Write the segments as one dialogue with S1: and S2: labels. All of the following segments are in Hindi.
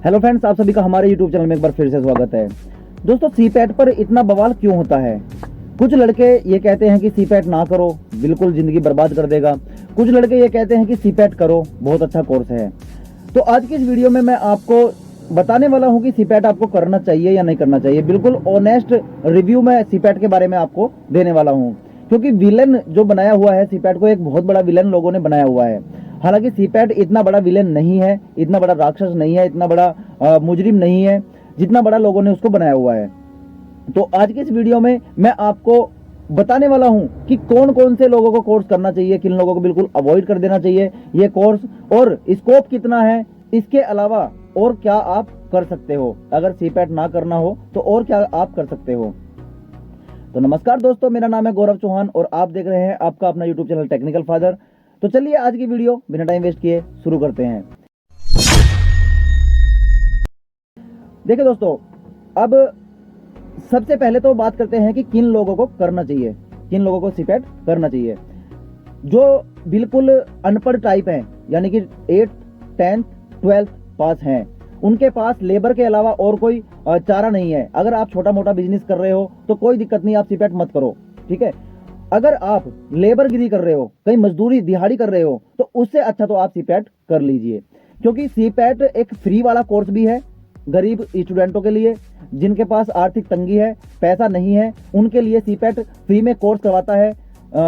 S1: हेलो फ्रेंड्स, आप सभी का हमारे यूट्यूब चैनल में एक बार फिर से स्वागत है। दोस्तों, सीपैट पर इतना बवाल क्यों होता है? कुछ लड़के ये कहते हैं कि सीपैट ना करो, बिल्कुल ज़िंदगी बर्बाद कर देगा। कुछ लड़के ये कहते हैं कि सीपैट करो, बहुत अच्छा कोर्स है। तो आज की इस वीडियो में मैं आपको बताने वाला हूं कि सीपैट आपको करना चाहिए या नहीं करना चाहिए। बिल्कुल ऑनेस्ट रिव्यू मैं सीपैट के बारे में आपको देने वाला हूं, क्योंकि विलन जो बनाया हुआ है सीपैट को, एक बहुत बड़ा विलन लोगों ने बनाया हुआ है। हालांकि सीपैट इतना बड़ा विलेन नहीं है, इतना बड़ा राक्षस नहीं है, इतना बड़ा मुजरिम नहीं है जितना बड़ा लोगों ने उसको बनाया हुआ है। तो आज की इस वीडियो में मैं आपको बताने वाला हूं कि कौन कौन से लोगों को कोर्स करना चाहिए, किन लोगों को बिल्कुल अवॉइड कर देना चाहिए ये कोर्स, और स्कोप कितना है, इसके अलावा और क्या आप कर सकते हो। अगर सीपैट ना करना हो तो और क्या आप कर सकते हो। तो नमस्कार दोस्तों, मेरा नाम है गौरव चौहान और आप देख रहे हैं आपका अपना यूट्यूब चैनल टेक्निकल फादर। तो चलिए आज की वीडियो बिना टाइम वेस्ट किए शुरू करते हैं। देखिए दोस्तों, अब सबसे पहले तो बात करते हैं कि किन लोगों को करना चाहिए, किन लोगों को सीपैट करना चाहिए। जो बिल्कुल अनपढ़ टाइप हैं, यानी कि 8th 10th 12th पास हैं, उनके पास लेबर के अलावा और कोई चारा नहीं है। अगर आप छोटा मोटा बिजनेस कर रहे हो तो कोई दिक्कत नहीं, आप सीपैट मत करो, ठीक है। अगर आप लेबरगिरी कर रहे हो, कहीं मजदूरी दिहाड़ी कर रहे हो, तो उससे अच्छा तो आप सीपैट कर लीजिए, क्योंकि सीपैट एक फ्री वाला कोर्स भी है गरीब स्टूडेंटों के लिए, जिनके पास आर्थिक तंगी है, पैसा नहीं है, उनके लिए सीपैट फ्री में कोर्स करवाता है।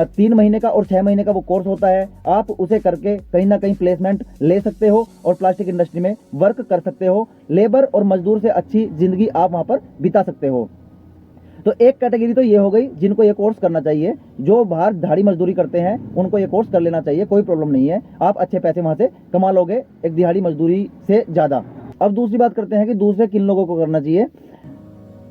S1: 3 महीने का और 6 महीने का वो कोर्स होता है। आप उसे करके कहीं ना कहीं प्लेसमेंट ले सकते हो और प्लास्टिक इंडस्ट्री में वर्क कर सकते हो। लेबर और मजदूर से अच्छी जिंदगी आप वहां पर बिता सकते हो। तो एक कैटेगरी तो ये हो गई जिनको ये कोर्स करना चाहिए। जो बाहर दिहाड़ी मजदूरी करते हैं उनको ये कोर्स कर लेना चाहिए, कोई प्रॉब्लम नहीं है, आप अच्छे पैसे वहां से कमा लोगे एक दिहाड़ी मजदूरी से ज्यादा। अब दूसरी बात करते हैं कि दूसरे किन लोगों को करना चाहिए।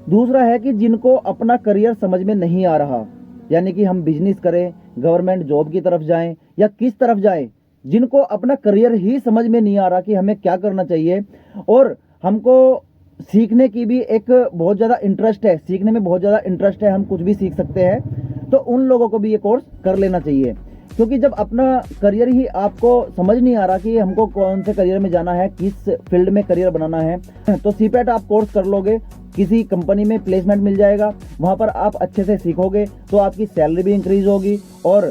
S1: दूसरा है कि जिनको अपना करियर समझ में नहीं आ रहा, यानी कि हम बिजनेस करें, गवर्नमेंट जॉब की तरफ जाएं या किस तरफ जाएं, जिनको अपना करियर ही समझ में नहीं आ रहा कि हमें क्या करना चाहिए, और हमको सीखने की भी एक बहुत ज़्यादा इंटरेस्ट है, सीखने में बहुत ज़्यादा इंटरेस्ट है, हम कुछ भी सीख सकते हैं, तो उन लोगों को भी ये कोर्स कर लेना चाहिए। क्योंकि जब अपना करियर ही आपको समझ नहीं आ रहा कि हमको कौन से करियर में जाना है, किस फील्ड में करियर बनाना है, तो सीपैट आप कोर्स कर लोगे, किसी कंपनी में प्लेसमेंट मिल जाएगा, वहां पर आप अच्छे से सीखोगे तो आपकी सैलरी भी इंक्रीज होगी और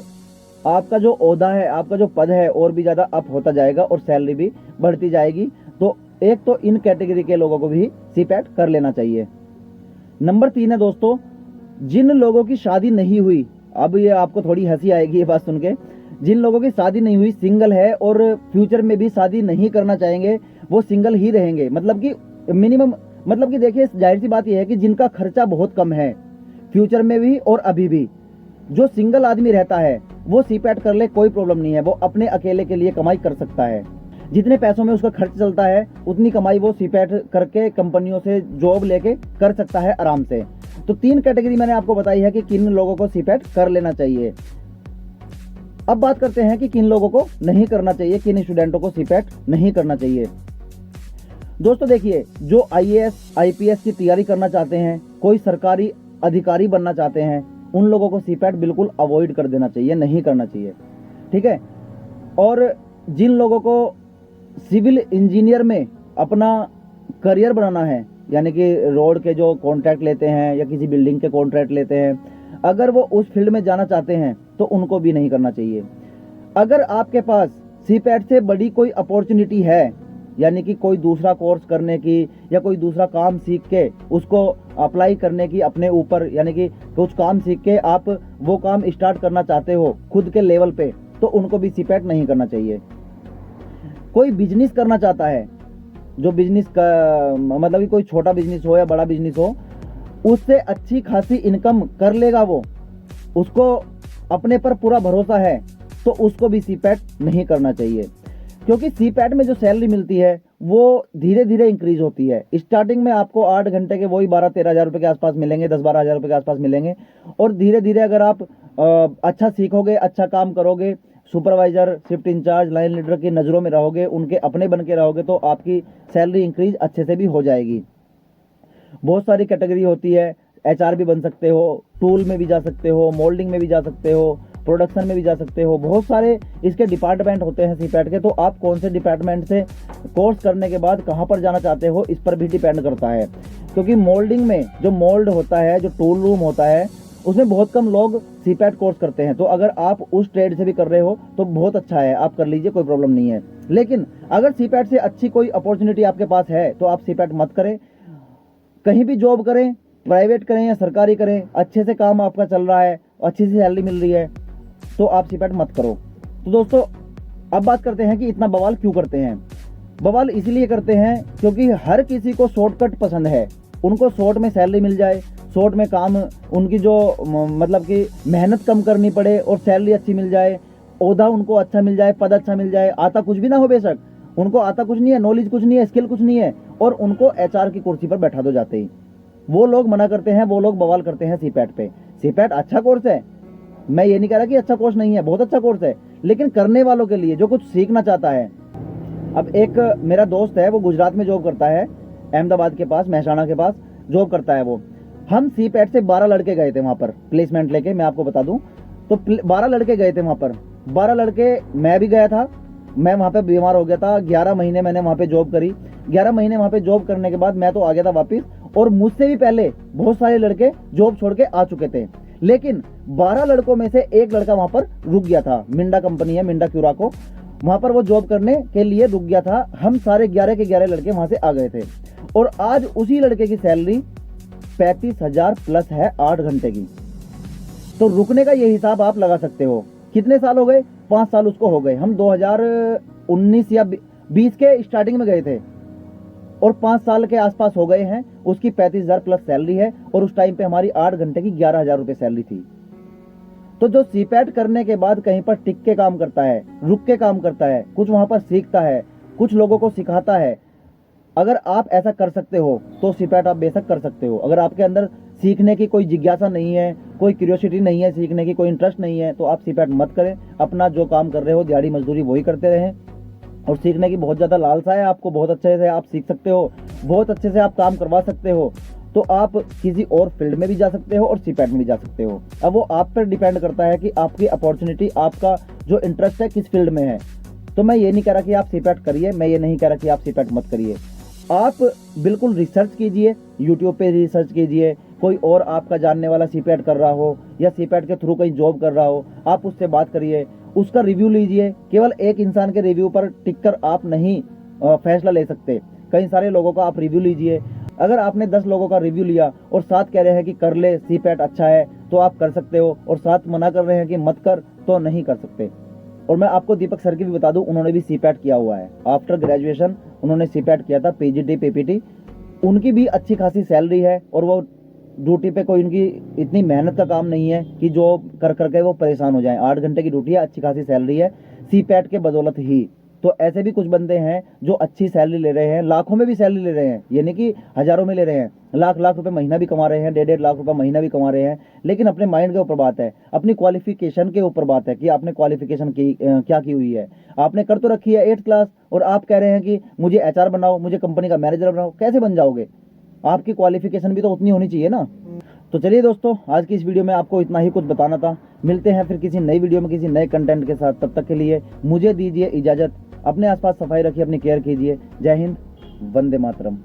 S1: आपका जो ओहदा है, आपका जो पद है और भी ज़्यादा अप होता जाएगा और सैलरी भी बढ़ती जाएगी। तो एक तो इन कैटेगरी के लोगों को भी सीपैट कर लेना चाहिए। नंबर 3 है दोस्तों, जिन लोगों की शादी नहीं हुई, अब ये आपको थोड़ी हंसी आएगी ये बात सुन के, जिन लोगों की शादी नहीं हुई, सिंगल है और फ्यूचर में भी शादी नहीं करना चाहेंगे, वो सिंगल ही रहेंगे। मतलब कि मिनिमम, मतलब कि देखिए जाहिर सी बात यह है कि जिनका खर्चा बहुत कम है फ्यूचर में भी और अभी भी, जो सिंगल आदमी रहता है वो सीपैट कर ले, कोई प्रॉब्लम नहीं है। वो अपने अकेले के लिए कमाई कर सकता है, जितने पैसों में उसका खर्च चलता है उतनी कमाई वो सीपैट करके कंपनियों से जॉब लेके कर सकता है आराम से। तो 3 कैटेगरी मैंने आपको बताई है कि किन लोगों को सीपैट कर लेना चाहिए। अब बात करते हैं कि किन लोगों को नहीं करना चाहिए, किन स्टूडेंटों को सीपैट नहीं करना चाहिए। दोस्तों देखिए, जो IAS IPS की तैयारी करना चाहते हैं, कोई सरकारी अधिकारी बनना चाहते हैं, उन लोगों को सीपैट बिल्कुल अवॉइड कर देना चाहिए, नहीं करना चाहिए, ठीक है। और जिन लोगों को सिविल इंजीनियर में अपना करियर बनाना है, यानी कि रोड के जो कॉन्ट्रैक्ट लेते हैं या किसी बिल्डिंग के कॉन्ट्रैक्ट लेते हैं, अगर वो उस फील्ड में जाना चाहते हैं तो उनको भी नहीं करना चाहिए। अगर आपके पास सीपैट से बड़ी कोई अपॉर्चुनिटी है, यानी कि कोई दूसरा कोर्स करने की या कोई दूसरा काम सीख के उसको अप्लाई करने की अपने ऊपर, यानी कि कुछ काम सीख के आप वो काम स्टार्ट करना चाहते हो खुद के लेवल पे, तो उनको भी सीपैट नहीं करना चाहिए। कोई बिजनेस करना चाहता है, जो बिजनेस का मतलब कि कोई छोटा बिजनेस हो या बड़ा बिजनेस हो, उससे अच्छी खासी इनकम कर लेगा वो, उसको अपने पर पूरा भरोसा है, तो उसको भी सीपैट नहीं करना चाहिए। क्योंकि सीपैट में जो सैलरी मिलती है वो धीरे धीरे इंक्रीज होती है। स्टार्टिंग में आपको 8 घंटे के वही 12-13 हज़ार रुपये के आसपास मिलेंगे, 10-12 हज़ार रुपये के आसपास मिलेंगे, और धीरे धीरे अगर आप अच्छा सीखोगे, अच्छा काम करोगे, supervisor, shift in charge, line leader की नज़रों में रहोगे, उनके अपने बन के रहोगे, तो आपकी सैलरी इंक्रीज अच्छे से भी हो जाएगी। बहुत सारी कैटेगरी होती है, HR भी बन सकते हो, टूल में भी जा सकते हो, मोल्डिंग में भी जा सकते हो, प्रोडक्शन में भी जा सकते हो, बहुत सारे इसके डिपार्टमेंट होते हैं सीपैट के। तो आप कौन से डिपार्टमेंट से कोर्स करने के बाद कहाँ पर जाना चाहते हो, इस पर भी डिपेंड करता है। क्योंकि मोल्डिंग में जो मोल्ड होता है, जो टूल रूम होता है, उसमें बहुत कम लोग सीपैट कोर्स करते हैं। तो अगर आप उस ट्रेड से भी कर रहे हो तो बहुत अच्छा है, आप कर लीजिए, कोई प्रॉब्लम नहीं है। लेकिन अगर सीपैट से अच्छी कोई अपॉर्चुनिटी आपके पास है तो आप सीपैट मत करें। कहीं भी जॉब करें, प्राइवेट करें या सरकारी करें, अच्छे से काम आपका चल रहा है, अच्छी सी सैलरी मिल रही है, तो आप सीपैट मत करो। तो दोस्तों, अब बात करते हैं कि इतना बवाल क्यों करते हैं। बवाल इसलिए करते हैं क्योंकि हर किसी को शॉर्टकट पसंद है। उनको शॉर्ट में सैलरी मिल जाए, शॉर्ट में काम, उनकी जो मतलब कि मेहनत कम करनी पड़े और सैलरी अच्छी मिल जाए, ओहदा उनको अच्छा मिल जाए, पद अच्छा मिल जाए, आता कुछ भी ना हो, बेशक उनको आता कुछ नहीं है, नॉलेज कुछ नहीं है, स्किल कुछ नहीं है, और उनको एचआर की कुर्सी पर बैठा दो जाते ही। वो लोग मना करते हैं, वो लोग बवाल करते हैं सीपैट पे। सीपैट अच्छा कोर्स है, मैं ये नहीं कह रहा कि अच्छा कोर्स नहीं है, बहुत अच्छा कोर्स है, लेकिन करने वालों के लिए, जो कुछ सीखना चाहता है। अब एक मेरा दोस्त है, वो गुजरात में जॉब करता है, अहमदाबाद के पास, महसाणा के पास जॉब करता है वो। हम सीपैट से 12 लड़के गए थे वहाँ पर प्लेसमेंट लेके, मैं आपको बता दूं तो 12 लड़के गए थे वहाँ पर। 12 लड़के, मैं भी गया था, मैं वहाँ पे बीमार हो गया था। 11 महीने मैंने वहाँ पे जॉब करी। 11 महीने वहाँ पे जॉब करने के बाद मैं तो आ गया था वापस, और मुझसे भी पहले बहुत सारे लड़के जॉब छोड़ के आ चुके थे। लेकिन 12 लड़कों में से एक लड़का वहाँ पर रुक गया था। मिंडा कंपनी है, मिंडा क्यूराको, वहाँ पर वो जॉब करने के लिए रुक गया था। हम सारे 11 के 11 लड़के वहाँ से आ गए थे, और आज उसी लड़के की सैलरी 35,000 प्लस है 8 घंटे की। तो रुकने का ये हिसाब आप लगा सकते हो। कितने साल हो गए? 5 साल उसको हो गए। हम 2019 या 20 के स्टार्टिंग में गए थे, और 5 साल के आसपास हो गए हैं। उसकी 35,000 प्लस सैलरी है, और उस टाइम पे हमारी 8 घंटे की 11,000 रुपये सैलरी थी। तो जो सीपैट करने के बाद कहीं पर टिक के काम करता है, रुक के काम करता है, कुछ वहां पर सीखता है, कुछ लोगों को सिखाता है, अगर आप ऐसा कर सकते हो तो सीपैट आप बेशक कर सकते हो। अगर आपके अंदर सीखने की कोई जिज्ञासा नहीं है, कोई क्यूरियोसिटी नहीं है, सीखने की कोई इंटरेस्ट नहीं है, तो आप सीपैट मत करें। अपना जो काम कर रहे हो, दिहाड़ी मजदूरी वही करते रहें। और सीखने की बहुत ज़्यादा लालसा है आपको, बहुत अच्छे से आप सीख सकते हो, बहुत अच्छे से आप काम करवा सकते हो, तो आप किसी और फील्ड में भी जा सकते हो और सीपैट में भी जा सकते हो। अब वो आप पर डिपेंड करता है कि आपकी अपॉर्चुनिटी, आपका जो इंटरेस्ट है किस फील्ड में है। तो मैं ये नहीं कह रहा कि आप सीपैट करिए, मैं ये नहीं कह रहा कि आप सीपैट मत करिए। आप बिल्कुल रिसर्च कीजिए, यूट्यूब पे रिसर्च कीजिए, कोई और आपका जानने वाला सीपैट कर रहा हो या सीपैट के थ्रू कहीं जॉब कर रहा हो, आप उससे बात करिए, उसका रिव्यू लीजिए। केवल एक इंसान के रिव्यू पर टिककर आप नहीं फैसला ले सकते, कई सारे लोगों का आप रिव्यू लीजिए। अगर आपने 10 लोगों का रिव्यू लिया और 7 कह रहे हैं कि कर ले, सीपैट अच्छा है, तो आप कर सकते हो, और 7 मना कर रहे हैं कि मत कर, तो नहीं कर सकते। और मैं आपको दीपक सर की भी बता दूं, उन्होंने भी सीपैट किया हुआ है। आफ्टर ग्रेजुएशन उन्होंने सीपैट किया था, पीजीटी पीपीटी। उनकी भी अच्छी खासी सैलरी है, और वो ड्यूटी पे कोई उनकी इतनी मेहनत का काम नहीं है कि जो कर करके वो परेशान हो जाएं। 8 घंटे की ड्यूटी है, अच्छी खासी सैलरी है, सीपैट के बदौलत ही। तो ऐसे भी कुछ बंदे हैं जो अच्छी सैलरी ले रहे हैं, लाखों में भी सैलरी ले रहे हैं, यानी कि हजारों में ले रहे हैं, लाख लाख रुपए महीना भी कमा रहे हैं, 1.5 लाख रुपए महीना भी कमा रहे हैं। लेकिन अपने माइंड के ऊपर बात है, अपनी क्वालिफिकेशन के ऊपर बात है कि आपने क्वालिफिकेशन की क्या की हुई है। आपने कर तो रखी है 8th क्लास, और आप कह रहे हैं कि मुझे एचआर बनाओ, मुझे कंपनी का मैनेजर बनाओ। कैसे बन जाओगे? आपकी क्वालिफिकेशन भी तो उतनी होनी चाहिए ना। तो चलिए दोस्तों, आज की इस वीडियो में आपको इतना ही कुछ बताना था। मिलते हैं फिर किसी नई वीडियो में किसी नए कंटेंट के साथ। तब तक के लिए मुझे दीजिए इजाजत। अपने आसपास सफाई रखिए, अपनी केयर कीजिए। जय हिंद, वंदे मातरम।